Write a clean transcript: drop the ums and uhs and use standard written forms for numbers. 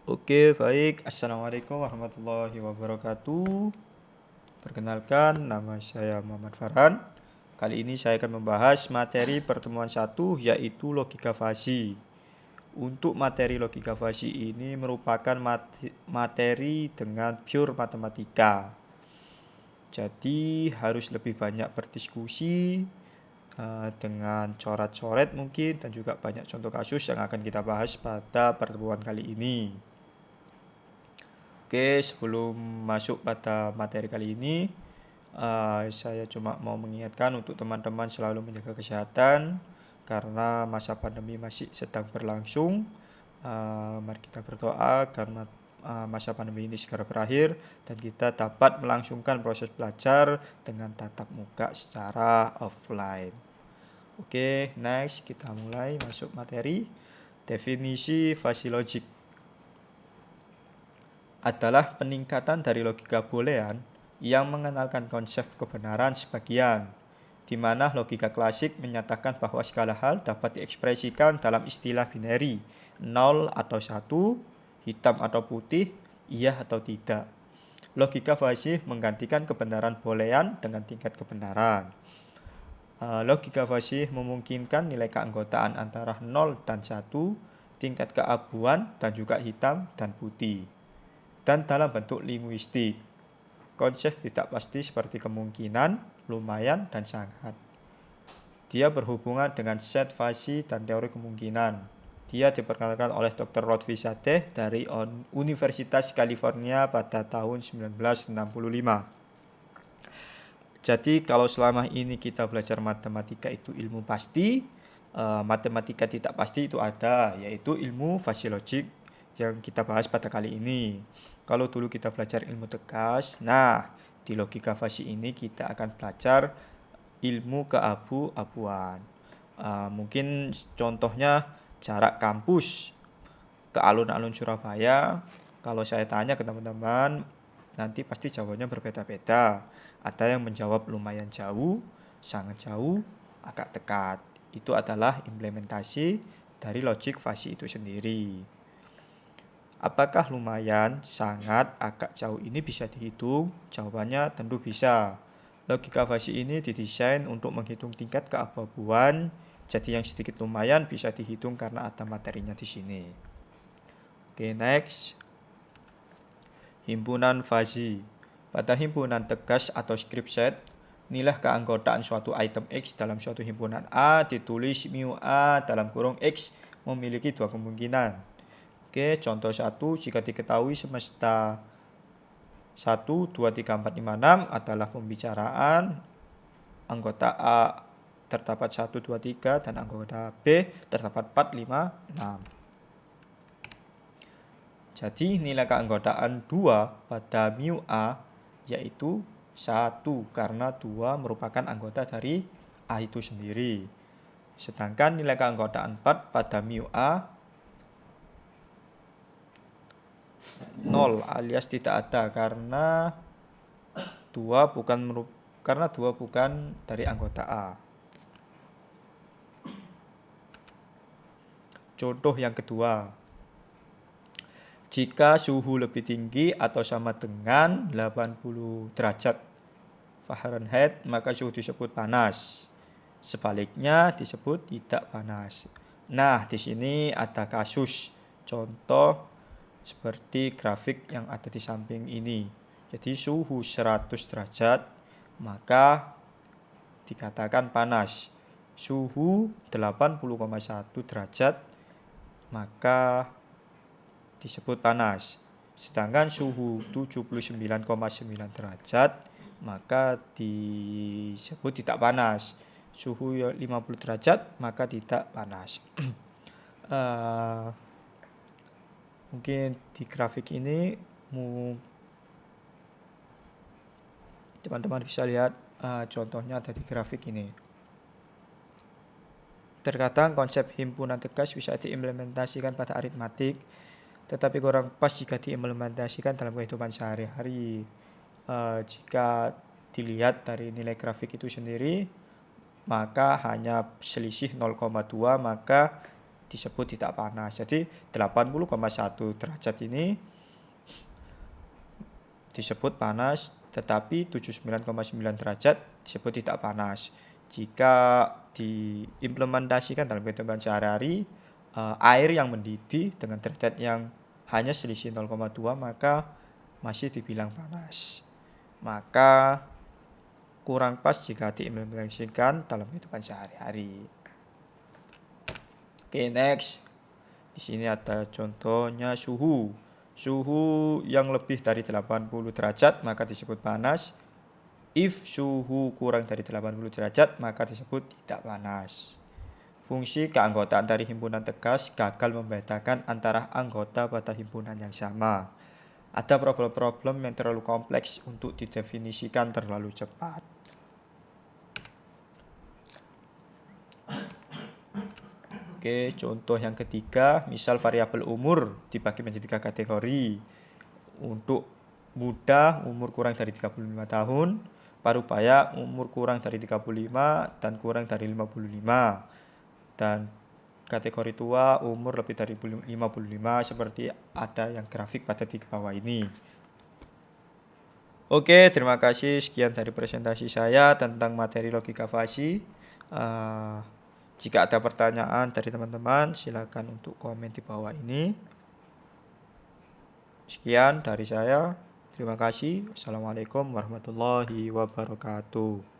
Oke, baik. Assalamualaikum warahmatullahi wabarakatuh. Perkenalkan, nama saya Muhammad Farhan. Kali ini saya akan membahas materi pertemuan 1, yaitu logika fasi. Untuk materi logika fasi ini merupakan materi dengan pure matematika. Jadi harus lebih banyak berdiskusi dengan coret-coret mungkin, dan juga banyak contoh kasus yang akan kita bahas pada pertemuan kali ini. Oke, sebelum masuk pada materi kali ini, saya cuma mau mengingatkan untuk teman-teman selalu menjaga kesehatan karena masa pandemi masih sedang berlangsung. Mari kita berdoa karena masa pandemi ini segera berakhir dan kita dapat melangsungkan proses belajar dengan tatap muka secara offline. Oke, next kita mulai masuk materi. Definisi fasi logik adalah peningkatan dari logika boolean yang mengenalkan konsep kebenaran sebagian, di mana logika klasik menyatakan bahwa segala hal dapat diekspresikan dalam istilah binary, 0 atau 1, hitam atau putih, iya atau tidak. Logika fasi menggantikan kebenaran boolean dengan tingkat kebenaran. Logika fasi memungkinkan nilai keanggotaan antara 0 dan 1, tingkat keabuan, dan juga hitam dan putih. Dan dalam bentuk linguistik, konsep tidak pasti seperti kemungkinan, lumayan, dan sangat. Dia berhubungan dengan set fasi dan teori kemungkinan. Dia diperkenalkan oleh Dr. Lotfi Sadeh dari Universitas California pada tahun 1965. Jadi kalau selama ini kita belajar matematika itu ilmu pasti, matematika tidak pasti itu ada, yaitu ilmu fasi logik yang kita bahas pada kali ini. Kalau dulu kita belajar ilmu tegas, nah di logika fasi ini kita akan belajar ilmu keabu-abuan. Mungkin contohnya jarak kampus ke alun-alun Surabaya. Kalau saya tanya ke teman-teman, nanti pasti jawabannya berbeda-beda. Ada yang menjawab lumayan jauh, sangat jauh, agak dekat. Itu adalah implementasi dari logik fasi itu sendiri. Apakah lumayan, sangat, agak jauh ini bisa dihitung? Jawabannya tentu bisa. Logika fasi ini didesain untuk menghitung tingkat keabu-abuan, jadi yang sedikit lumayan bisa dihitung karena ada materinya di sini. Oke, next. Himpunan fasi. Pada himpunan tegas atau script set, nilai keanggotaan suatu item X dalam suatu himpunan A ditulis mu A dalam kurung X memiliki dua kemungkinan. Oke, contoh 1, jika diketahui semesta 1, 2, 3, 4, 5, 6 adalah pembicaraan, anggota A terdapat 1, 2, 3, dan anggota B terdapat 4, 5, 6. Jadi nilai keanggotaan 2 pada mu A yaitu 1 karena 2 merupakan anggota dari A itu sendiri. Sedangkan nilai keanggotaan 4 pada mu A 0 alias tidak ada karena 2 bukan dari anggota A. Contoh yang kedua. Jika suhu lebih tinggi atau sama dengan 80 derajat Fahrenheit, maka suhu disebut panas. Sebaliknya disebut tidak panas. Nah, di sini ada kasus contoh seperti grafik yang ada di samping ini. Jadi suhu 100 derajat maka dikatakan panas. Suhu 80,1 derajat maka disebut panas. Sedangkan suhu 79,9 derajat maka disebut tidak panas. Suhu 50 derajat maka tidak panas. Mungkin di grafik ini teman-teman bisa lihat contohnya ada di grafik ini. Terkadang konsep himpunan tegas bisa diimplementasikan pada aritmatik, tetapi kurang pas jika diimplementasikan dalam kehidupan sehari-hari. Jika dilihat dari nilai grafik itu sendiri, maka hanya selisih 0,2, maka disebut tidak panas. Jadi 80,1 derajat ini disebut panas, tetapi 79,9 derajat disebut tidak panas. Jika diimplementasikan dalam kehidupan sehari-hari, air yang mendidih dengan derajat yang hanya selisih 0,2 maka masih dibilang panas. Maka kurang pas jika diimplementasikan dalam kehidupan sehari-hari. Oke, next. Di sini ada contohnya suhu. Suhu yang lebih dari 80 derajat maka disebut panas. If suhu kurang dari 80 derajat maka disebut tidak panas. Fungsi keanggotaan dari himpunan tegas gagal membedakan antara anggota pada himpunan yang sama. Ada problem-problem yang terlalu kompleks untuk didefinisikan terlalu cepat. Oke, contoh yang ketiga, misal variabel umur dibagi menjadi 3 kategori. Untuk muda, umur kurang dari 35 tahun, parubaya, umur kurang dari 35 dan kurang dari 55. Dan kategori tua, umur lebih dari 55, seperti ada yang grafik pada di bawah ini. Oke, terima kasih. Sekian dari presentasi saya tentang materi logika fasi. Jika ada pertanyaan dari teman-teman, silakan untuk komen di bawah ini. Sekian dari saya. Terima kasih. Wassalamualaikum warahmatullahi wabarakatuh.